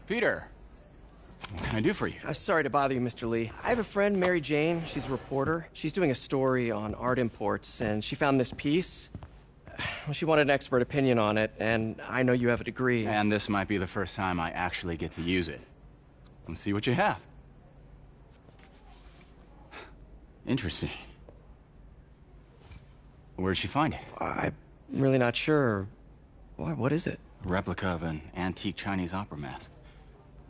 Peter, what can I do for you? Sorry to bother you, Mr. Lee. I have a friend, Mary Jane. She's a reporter. She's doing a story on art imports, and she found this piece. Well, she wanted an expert opinion on it, and I know you have a degree. And this might be the first time I actually get to use it. Let's see what you have. Interesting. Where'd she find it? I'm really not sure. Why, what is it? A replica of an antique Chinese opera mask.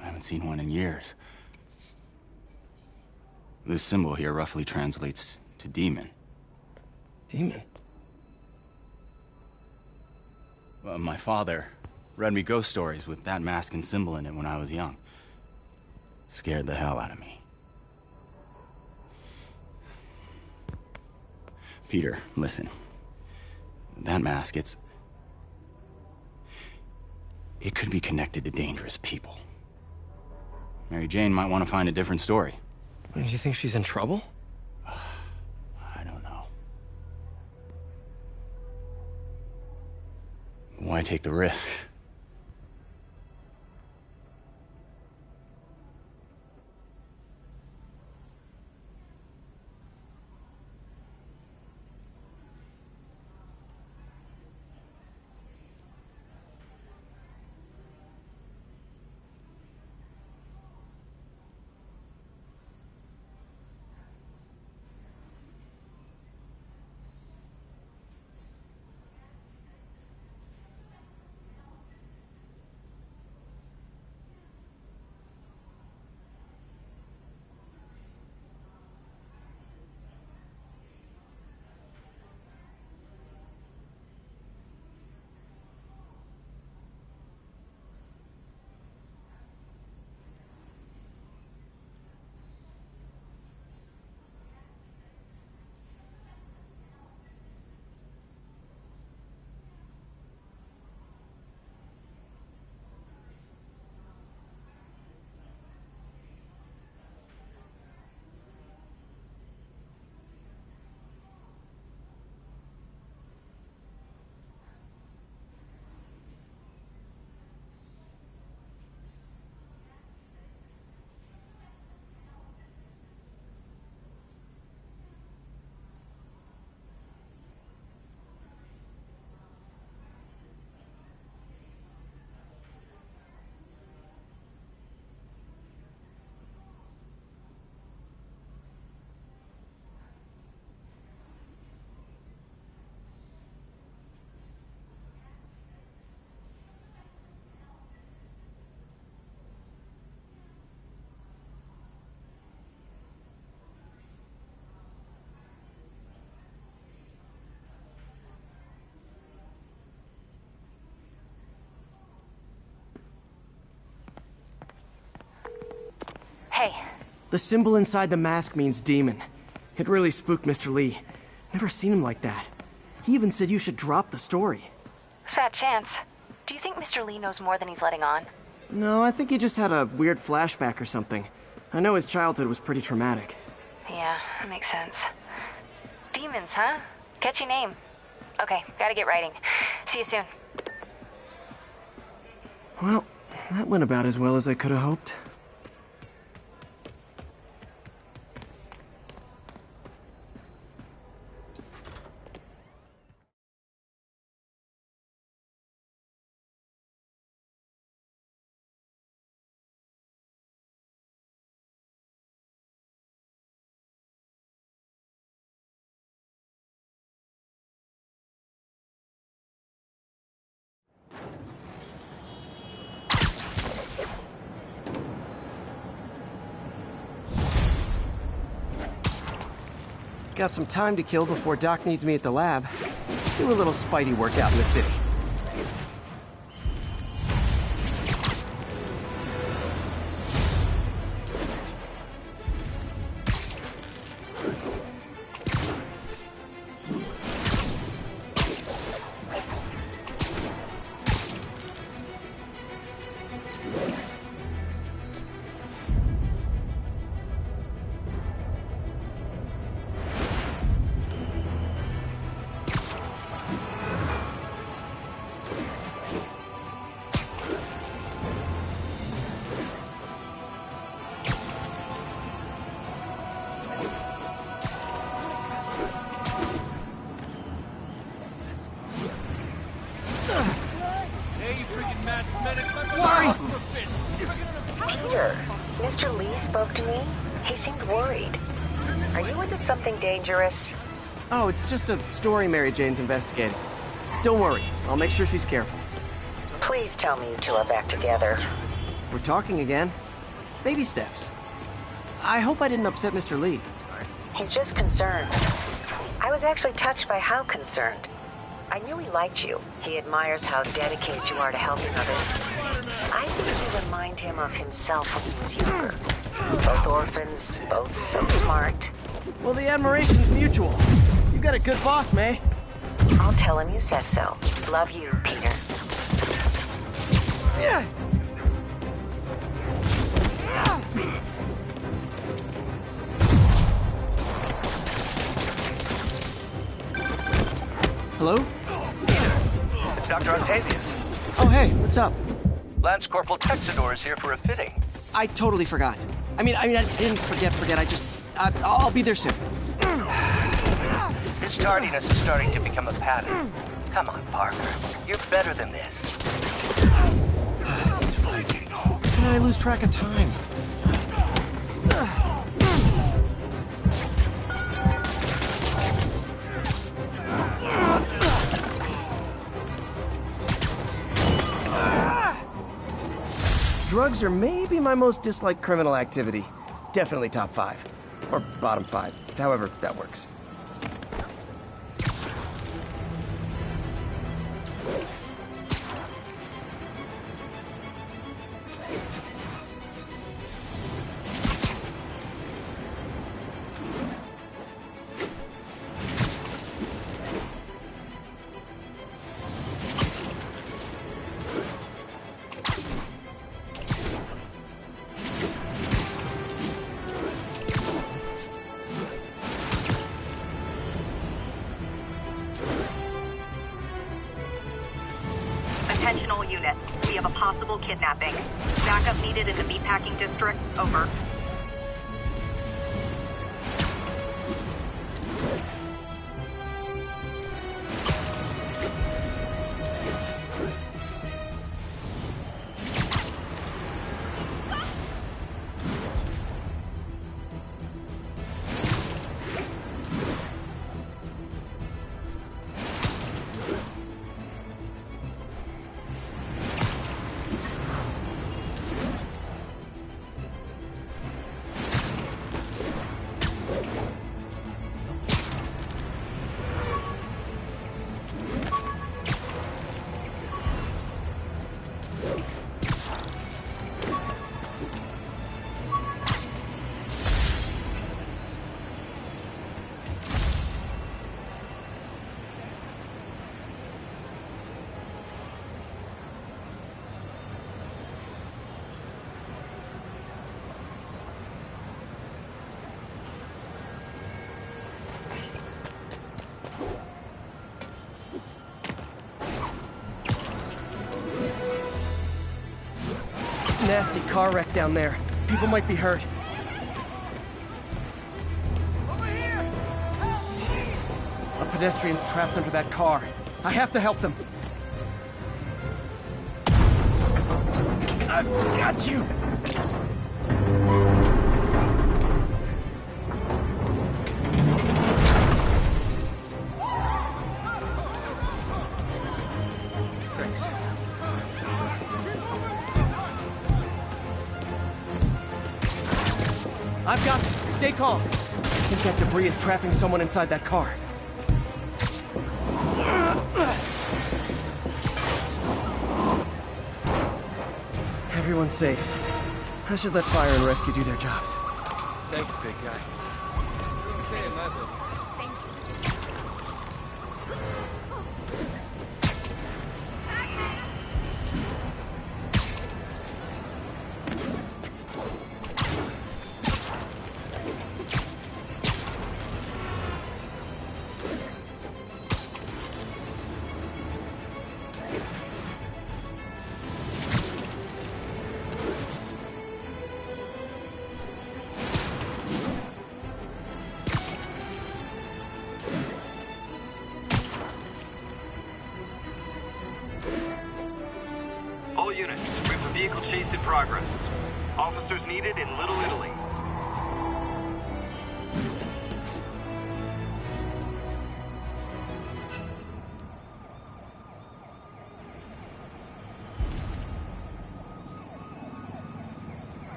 I haven't seen one in years. This symbol here roughly translates to demon. Demon? My father read me ghost stories with that mask and symbol in it when I was young. Scared the hell out of me. Peter, listen. That mask, it could be connected to dangerous people. Mary Jane might want to find a different story. Do you think she's in trouble? I don't know. Why take the risk? Hey. The symbol inside the mask means demon. It really spooked Mr. Lee. Never seen him like that. He even said you should drop the story. Fat chance. Do you think Mr. Lee knows more than he's letting on? No, I think he just had a weird flashback or something. I know his childhood was pretty traumatic. Yeah, that makes sense. Demons, huh? Catchy name. Okay, gotta get writing. See you soon. Well, that went about as well as I could have hoped. Got some time to kill before Doc needs me at the lab. Let's do a little Spidey workout in the city. Sorry! Peter, Mr. Lee spoke to me. He seemed worried. Are you into something dangerous? Oh, it's just a story Mary Jane's investigating. Don't worry, I'll make sure she's careful. Please tell me you two are back together. We're talking again. Baby steps. I hope I didn't upset Mr. Lee. He's just concerned. I was actually touched by how concerned. I knew he liked you. He admires how dedicated you are to helping others. I think you remind him of himself when he was younger. Both orphans, both so smart. Well, the admiration's mutual. You got a good boss, May. I'll tell him you said so. Love you, Peter. Yeah. Hello? It's Dr. Octavius. Oh, hey, what's up? Lance Corporal Texador is here for a fitting. I totally forgot. I mean, I didn't forget. I just, I'll be there soon. His tardiness is starting to become a pattern. Come on, Parker. You're better than this. How did I lose track of time? Drugs are maybe my most disliked criminal activity. Definitely top 5. Or bottom 5. However that works. Attention all units. We have a possible kidnapping. Backup needed in the meatpacking district. Over. Nasty car wreck down there. People might be hurt. Over here! A pedestrian's trapped under that car. I have to help them. I've got you! Thanks. I've got them. Stay calm. I think that debris is trapping someone inside that car. Everyone's safe. I should let fire and rescue do their jobs. Thanks, big guy. Okay, my book. units. We have a vehicle chase in progress. Officers needed in Little Italy.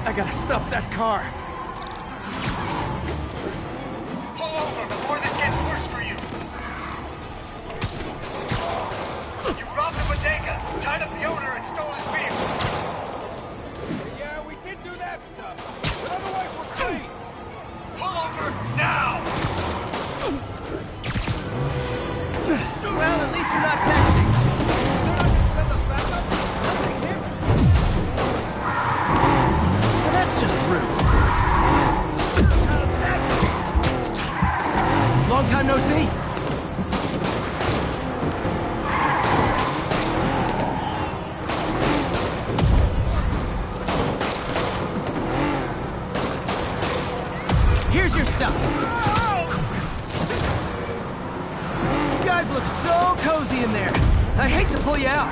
I gotta stop that car. Pull over before this gets worse for you. You robbed the bodega, tied up the owner, and stole his vehicle. Yeah, we did do that stuff. But otherwise, we're clean. Pull over now! Well, at least you're not texting. Well, that's just rude. Long time no see. Here's your stuff. You guys look so cozy in there. I hate to pull you out.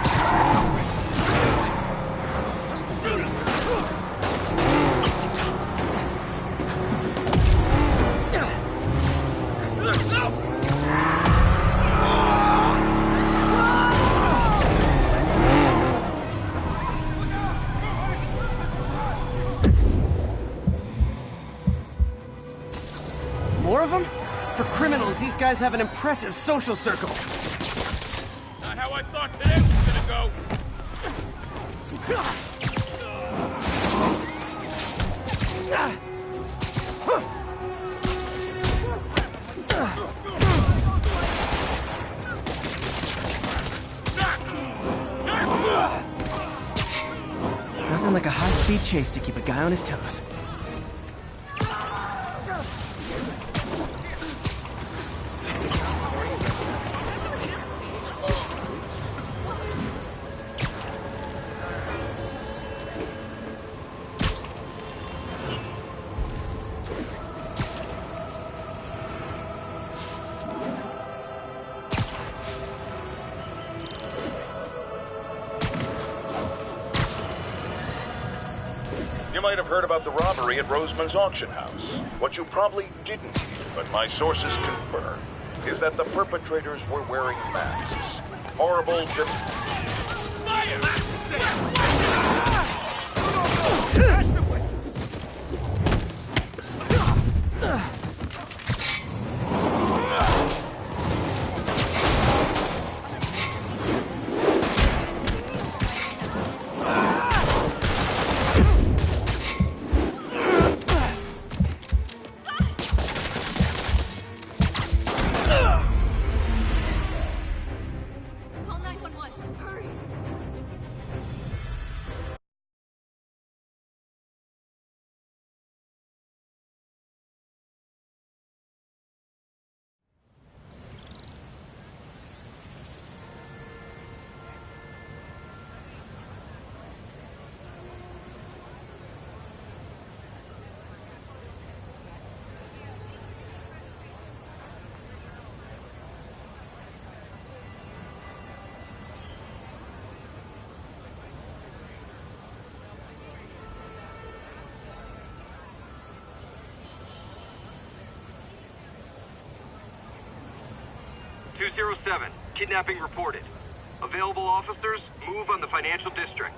More of them? For criminals, these guys have an impressive social circle. Not how I thought today was gonna go. Nothing like a high-speed chase to keep a guy on his toes. You might have heard about the robbery at Roseman's auction house. What you probably didn't hear, but my sources confirm, is that the perpetrators were wearing masks. Horrible Call 911. Hurry. .207, kidnapping reported. Available officers, move on the financial district.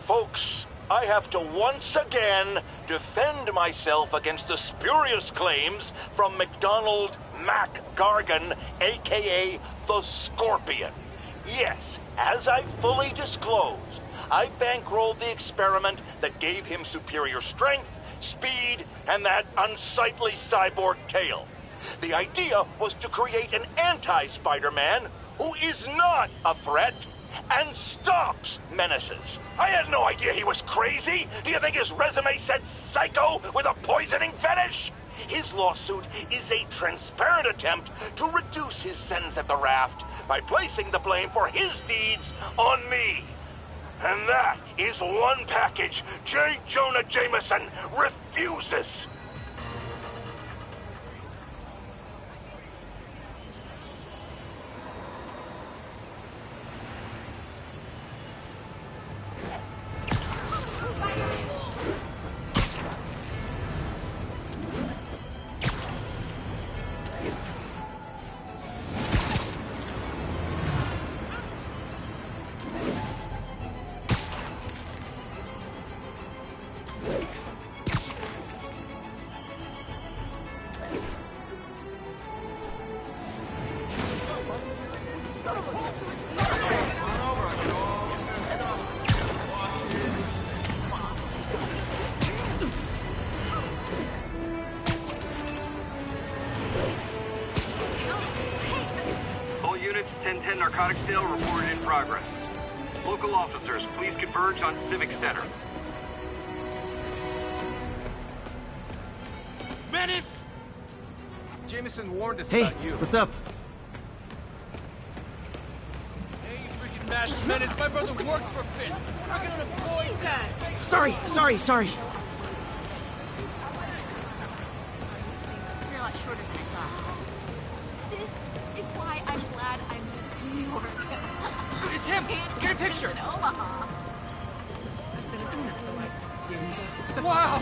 Folks, I have to once again defend myself against the spurious claims from McDonald Mac Gargan, aka the Scorpion. Yes, as I fully disclosed, I bankrolled the experiment that gave him superior strength, speed, and that unsightly cyborg tail. The idea was to create an anti-Spider-Man who is not a threat and stops menaces. I had no idea he was crazy. Do you think his resume said psycho with a poisoning fetish? His lawsuit is a transparent attempt to reduce his sentence at the raft by placing the blame for his deeds on me. And that is one package J. Jonah Jameson refuses. All units, 1010 narcotics sale reported in progress. Local officers, please converge on Civic Center. Menace! Jameson warned us Hey, about you. what's up? Hey, you freaking masked menace. My brother worked for Finn. We're not gonna avoid Jesus! Sorry. You're a lot shorter than I thought. This is why I'm glad I moved to New York. It's him! Get a picture! In Omaha. Wow!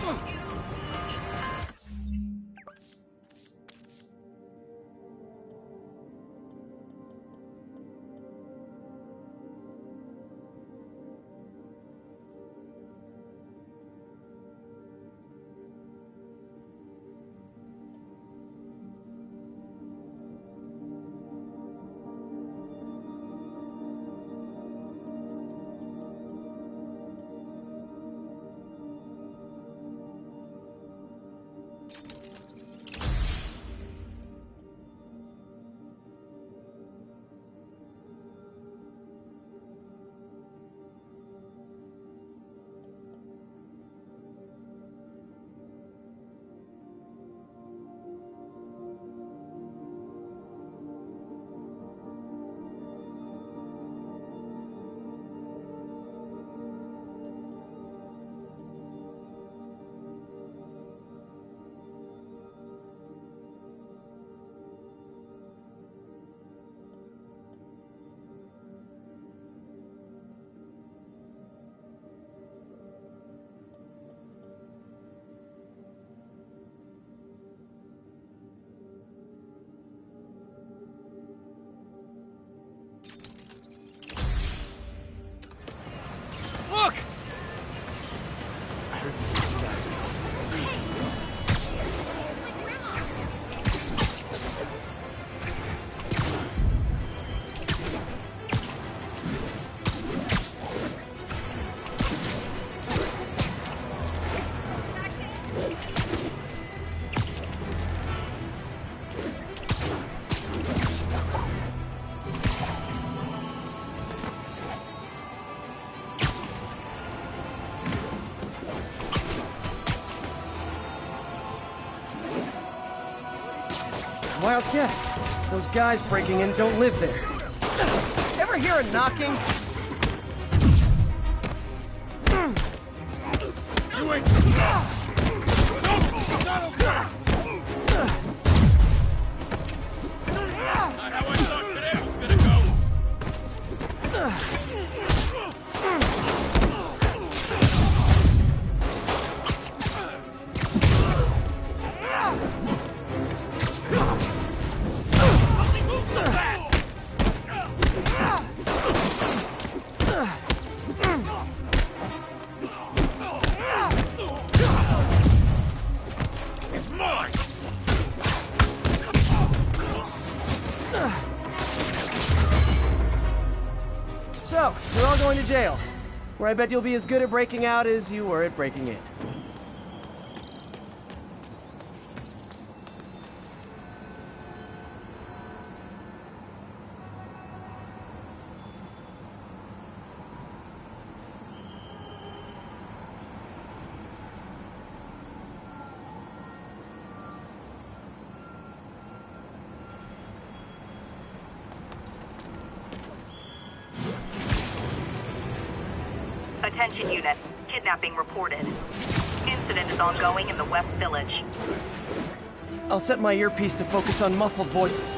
Look! I heard these guys were... Wild guess. Those guys breaking in don't live there. Ever hear a knocking? You ain't... Not okay! Not how I thought today was gonna go! It's mine! So, you're all going to jail, where I bet you'll be as good at breaking out as you were at breaking in. Attention unit. Kidnapping reported. Incident is ongoing in the West Village. I'll set my earpiece to focus on muffled voices.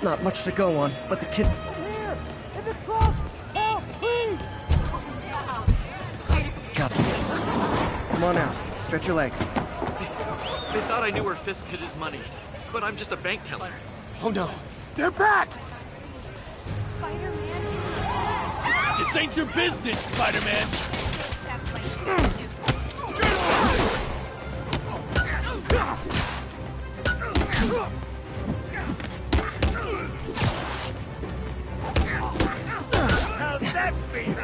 Not much to go on, but the kid... Come on out. Stretch your legs. They thought I knew where Fisk hid his money, but I'm just a bank teller. Oh no. They're back! Spider-Man? This ain't your business, Spider-Man! How's that feel?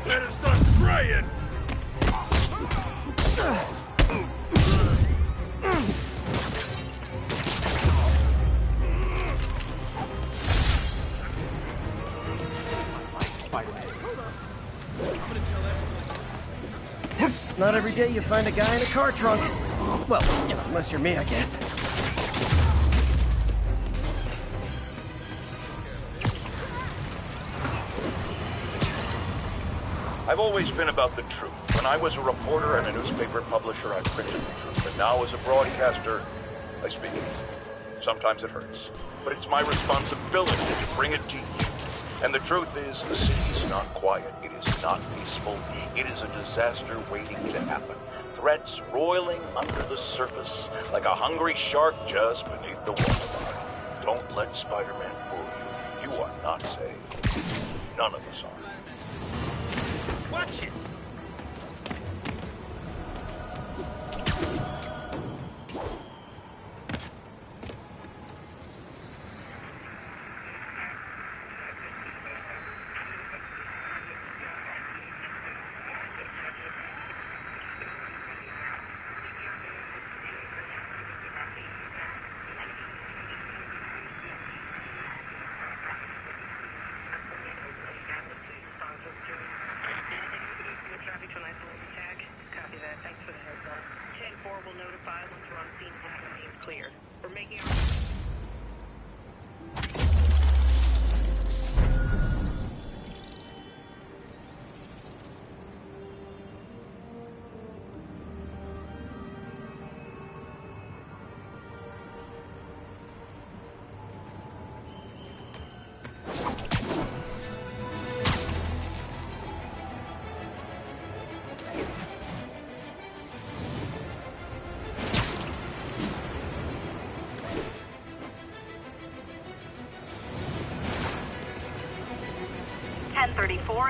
Better start spraying! Not every day you find a guy in a car trunk. Well, you know, unless you're me, I guess. I've always been about the truth. When I was a reporter and a newspaper publisher, I printed the truth. But now as a broadcaster, I speak it. Sometimes it hurts. But it's my responsibility to bring it to you. And the truth is, the city is not quiet. It is not peaceful. It is a disaster waiting to happen. Threats roiling under the surface like a hungry shark just beneath the water. Don't let Spider-Man fool you. You are not safe. None of us are. Watch it!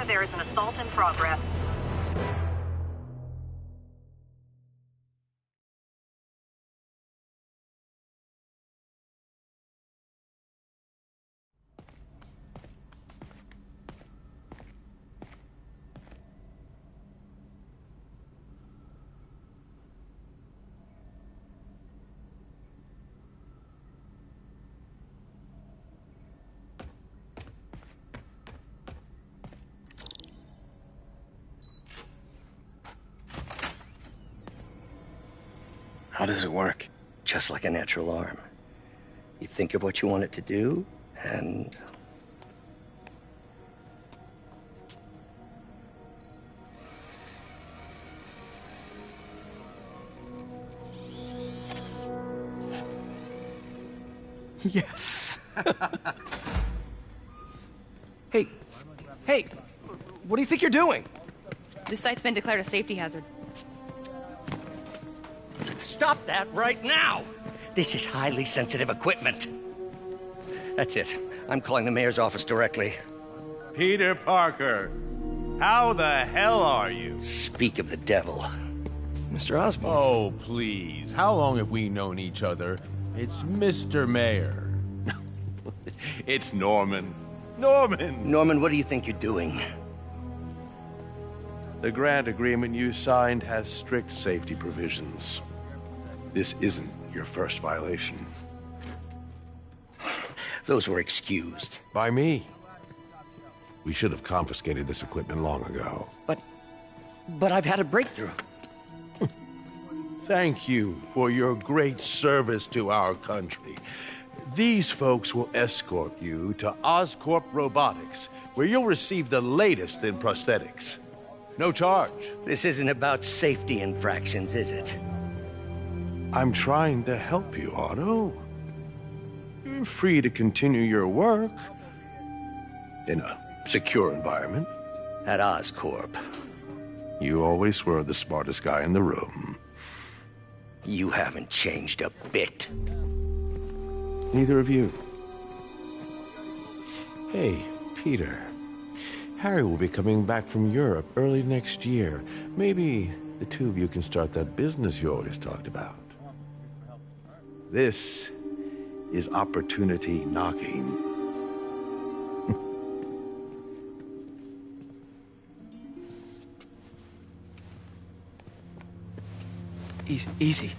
There is an assault in progress. How does it work? Just like a natural arm. You think of what you want it to do, and... Yes. Hey, what do you think you're doing? This site's been declared a safety hazard. Stop that right now! This is highly sensitive equipment. That's it. I'm calling the mayor's office directly. Peter Parker, how the hell are you? Speak of the devil. Mr. Osborn. Oh, please. How long have we known each other? It's Mr. Mayor. It's Norman. Norman, what do you think you're doing? The grant agreement you signed has strict safety provisions. This isn't your first violation. Those were excused. By me. We should have confiscated this equipment long ago. But I've had a breakthrough. Thank you for your great service to our country. These folks will escort you to Oscorp Robotics, where you'll receive the latest in prosthetics. No charge. This isn't about safety infractions, is it? I'm trying to help you, Otto. You're free to continue your work in a secure environment. At Oscorp. You always were the smartest guy in the room. You haven't changed a bit. Neither of you. Hey, Peter. Harry will be coming back from Europe early next year. Maybe the two of you can start that business you always talked about. This is opportunity knocking. Easy.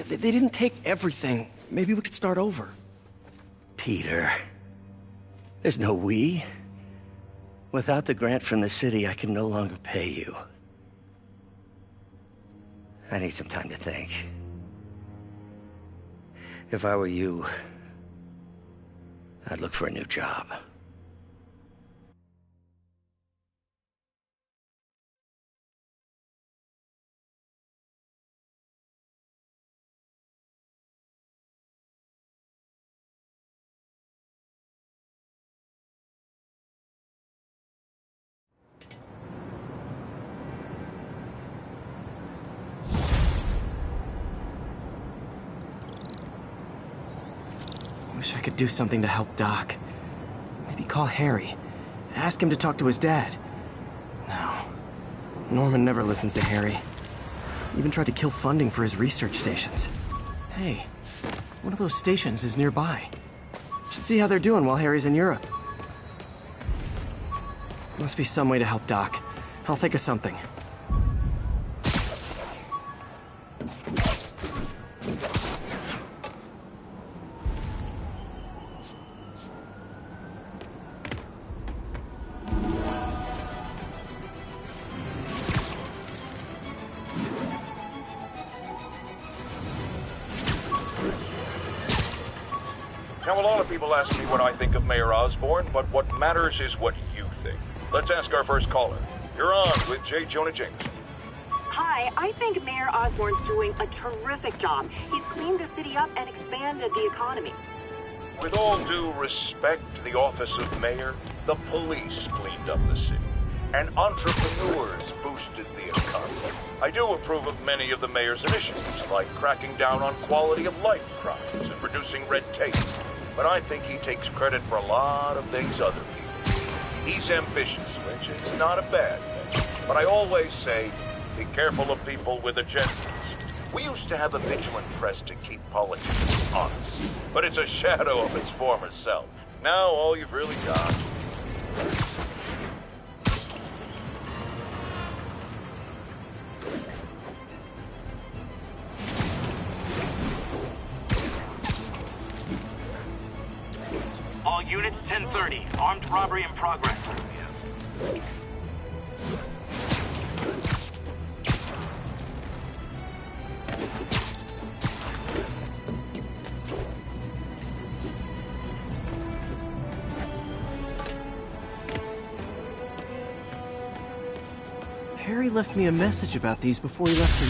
They didn't take everything. Maybe we could start over. Peter, there's no we. Without the grant from the city, I can no longer pay you. I need some time to think. If I were you, I'd look for a new job. Wish I could do something to help Doc. Maybe call Harry. Ask him to talk to his dad. No. Norman never listens to Harry. Even tried to kill funding for his research stations. Hey, one of those stations is nearby. Should see how they're doing while Harry's in Europe. Must be some way to help Doc. I'll think of something. Now, a lot of people ask me what I think of Mayor Osborn, but what matters is what you think. Let's ask our first caller. You're on with J. Jonah Jameson. Hi, I think Mayor Osborn's doing a terrific job. He's cleaned the city up and expanded the economy. With all due respect to the office of mayor, the police cleaned up the city, and entrepreneurs boosted the economy. I do approve of many of the mayor's initiatives, like cracking down on quality of life crimes and reducing red tape. But I think he takes credit for a lot of things other people. He's ambitious, which is not a bad thing. But I always say, be careful of people with agendas. We used to have a vigilant press to keep politicians honest, but it's a shadow of its former self. Now all you've really got... All units 1030. Armed robbery in progress. Harry left me a message about these before he left for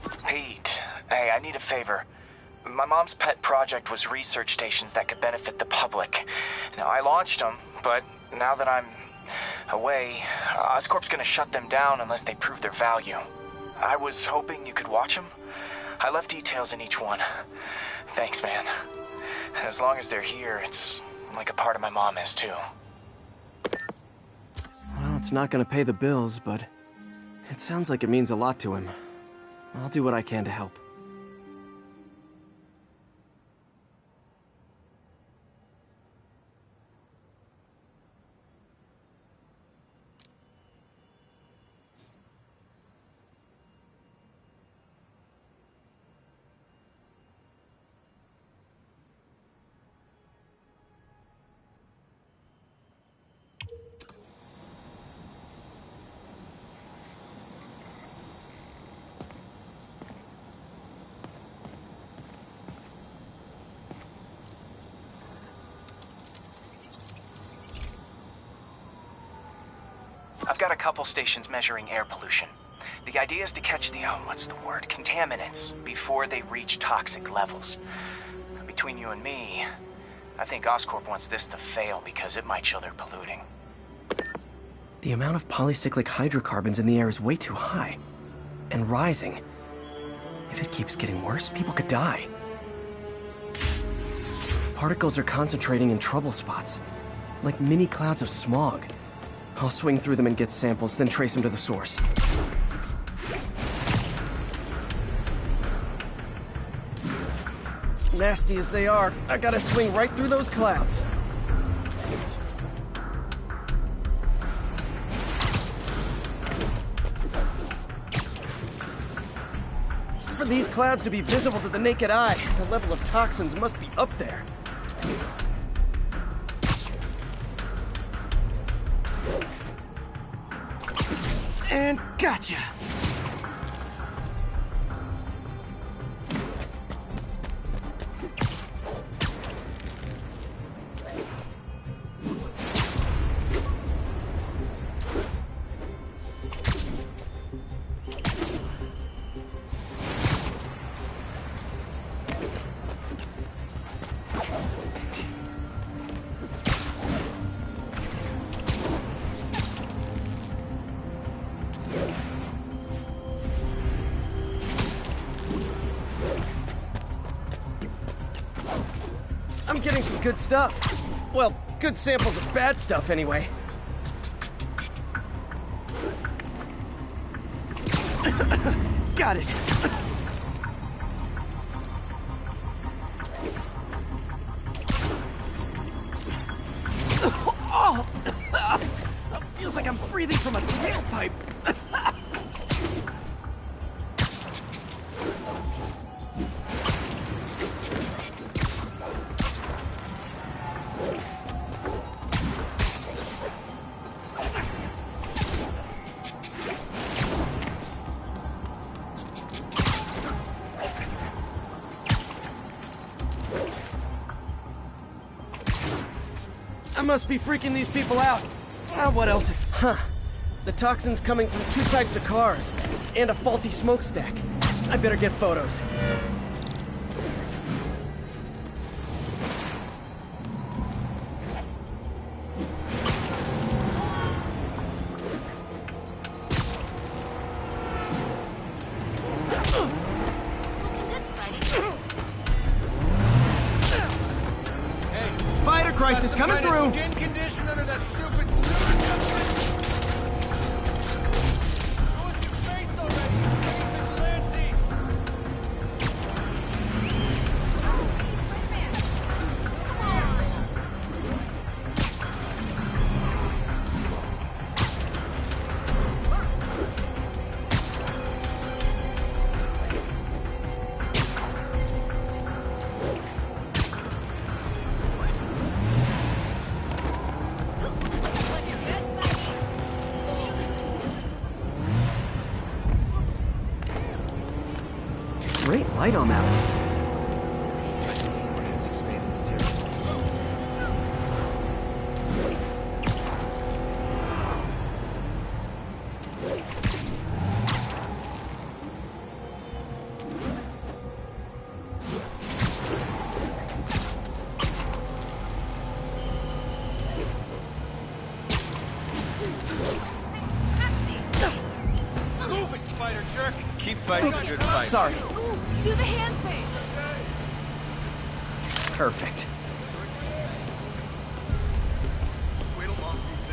Europe. Pete, hey, I need a favor. My mom's pet project was research stations that could benefit the public. Now, I launched them, but now that I'm away, Oscorp's gonna shut them down unless they prove their value. I was hoping you could watch them. I left details in each one. Thanks, man. As long as they're here, it's like a part of my mom is, too. Well, it's not gonna pay the bills, but it sounds like it means a lot to him. I'll do what I can to help. I've got a couple stations measuring air pollution. The idea is to catch the, contaminants before they reach toxic levels. Between you and me, I think Oscorp wants this to fail because it might show they're polluting. The amount of polycyclic hydrocarbons in the air is way too high. And rising. If it keeps getting worse, people could die. Particles are concentrating in trouble spots, like mini clouds of smog. I'll swing through them and get samples, then trace them to the source. Nasty as they are, I gotta swing right through those clouds. For these clouds to be visible to the naked eye, the level of toxins must be up there. And gotcha! I'm getting some good stuff. Well, good samples of bad stuff, anyway. Got it. Oh! Feels like I'm breathing from a tailpipe. I must be freaking these people out. What else? Huh. The toxin's coming from 2 types of cars, and a faulty smokestack. I better get photos. Spider crisis coming through! Skin condition under that stupid Great light on that one. Sorry. Ooh, do the hand thing. Perfect.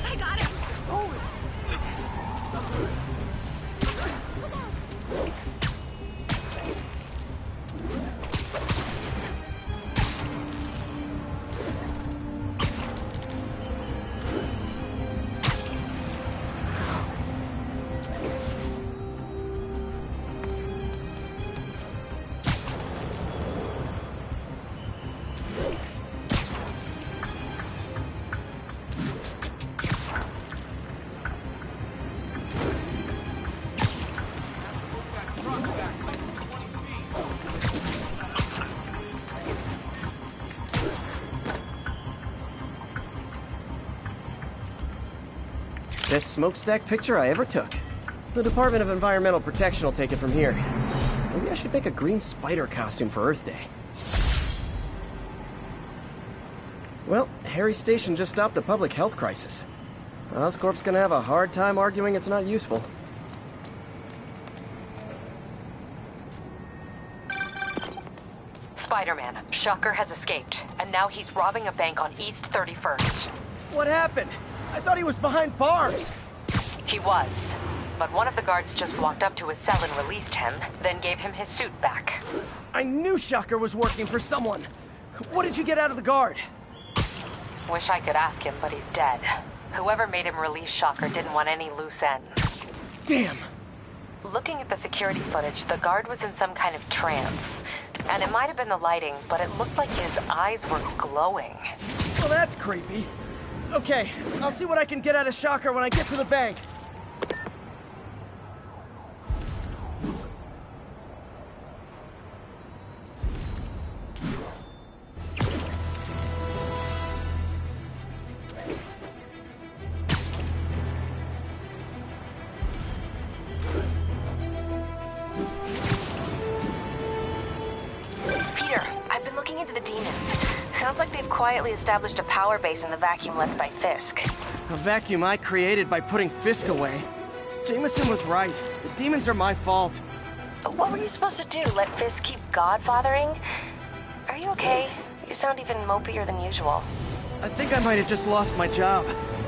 I got it. Best smokestack picture I ever took. The Department of Environmental Protection will take it from here. Maybe I should make a green spider costume for Earth Day. Well, Harry's station just stopped a public health crisis. Oscorp's gonna have a hard time arguing it's not useful. Spiderman, Shocker has escaped, and now he's robbing a bank on East 31st. What happened? I thought he was behind bars. He was, but one of the guards just walked up to his cell and released him, then gave him his suit back. I knew Shocker was working for someone. What did you get out of the guard? Wish I could ask him, but he's dead. Whoever made him release Shocker didn't want any loose ends. Damn. Looking at the security footage, the guard was in some kind of trance. And it might have been the lighting, but it looked like his eyes were glowing. Well, that's creepy. Okay, I'll see what I can get out of Shocker when I get to the bank. Peter, I've been looking into the demons. Sounds like they've quietly established a power base in the vacuum left by Fisk. A vacuum I created by putting Fisk away. Jameson was right. The demons are my fault. What were you supposed to do? Let Fisk keep godfathering? Are you okay? You sound even mopier than usual. I think I might have just lost my job.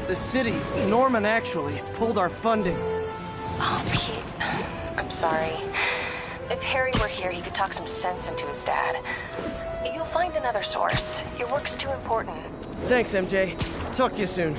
The city, Norman actually, pulled our funding. Oh, Pete. I'm sorry. If Harry were here, he could talk some sense into his dad. You'll find another source. Your work's too important. Thanks, MJ. Talk to you soon.